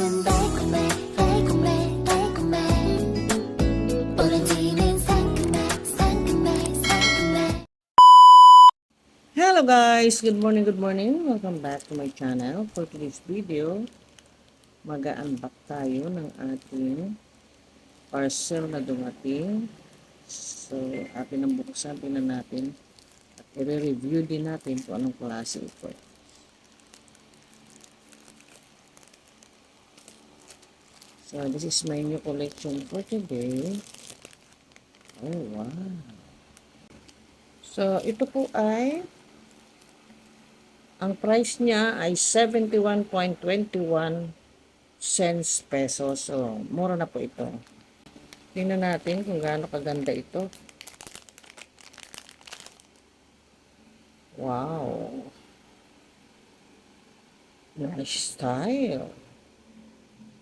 입맛은 달콤해 달콤해 달콤해 오렌지는 상큼해 상큼해 상큼해. Hello guys! Good morning, good morning. Welcome back to my channel. For today's video, mag-unbox tayo ng ating parcel na dumating. So, atin ang buksan, tingnan natin. At i-review din natin kung anong klase ito. So, this is my new collection for today. Oh, wow! So, ito po ay ang price niya ay 71.21 cents pesos. So, mura na po ito. Tingnan natin kung gaano kaganda ito. Wow! Nice style.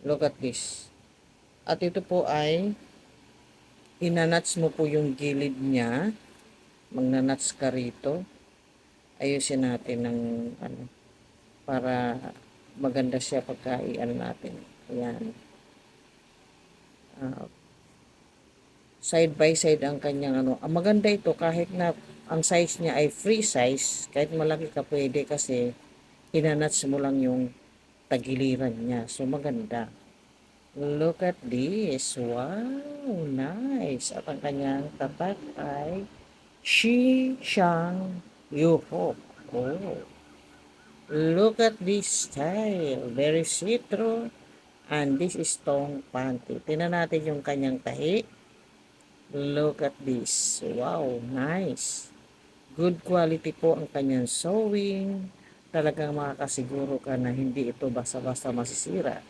Look at this. At ito po ay inanats mo po yung gilid niya. Magnanats ka rito. Ayusin natin ng para maganda siya pagka i-ano natin. Ayan. Side by side ang kanyang Ang maganda ito kahit na ang size niya ay free size, kahit malaki ka pwede kasi inanats mo lang yung tagiliran niya. So maganda. Look at this. Wow, nice. At ang kanyang tatak ay Shi Shang Yuho. Oh. Look at this style. Very see-through. And this is tong panty. Tingnan natin yung kanyang tahi. Look at this. Wow, nice. Good quality po ang kanyang sewing. Talagang makakasiguro ka na hindi ito basta-basta masisira.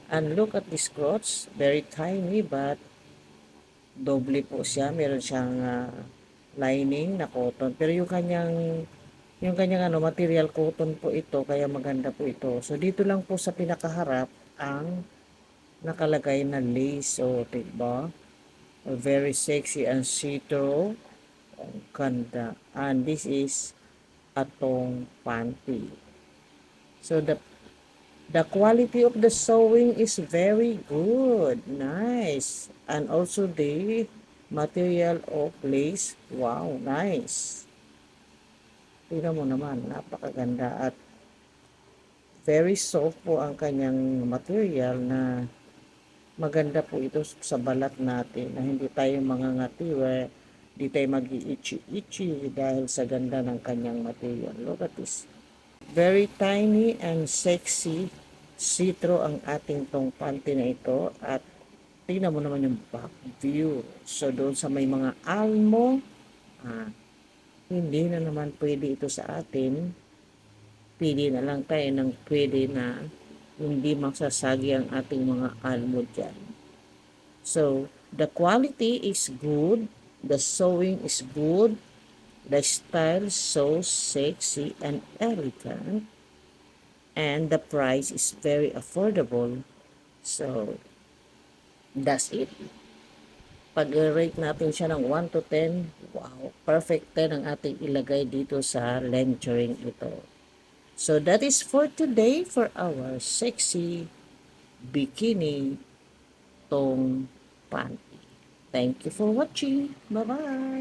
And look at this clothes. Very tiny but doble po siya. Meron siyang lining na cotton. Pero yung kanyang material cotton po ito. Kaya maganda po ito. So dito lang po sa pinakaharap ang nakalagay na lace. So diba? Very sexy and see-through. Ang ganda. And this is atong panty. So the quality of the sewing is very good. Nice. And also the material of lace. Wow, nice. Tingnan mo naman, napakaganda at very soft po ang kanyang material na maganda po ito sa balat natin na hindi tayo mangangati hindi tayo mag-itchy-itchy dahil sa ganda ng kanyang material. Look at this. Very tiny and sexy see-through ang ating tong panty na ito at tingnan mo naman yung back view. So doon sa may mga almo, hindi na naman pwede ito sa atin. Pili na lang tayo ng pwede na hindi magsasagi ang ating mga almo dyan. So the quality is good, the sewing is good, the style so sexy and elegant, and the price is very affordable. So, that's it. Pag-rate natin siya ng 1 to 10, wow, perfect 10 ang ating ilagay dito sa lenturing ito. So, that is for today for our sexy bikini tong panty. Thank you for watching. Bye-bye!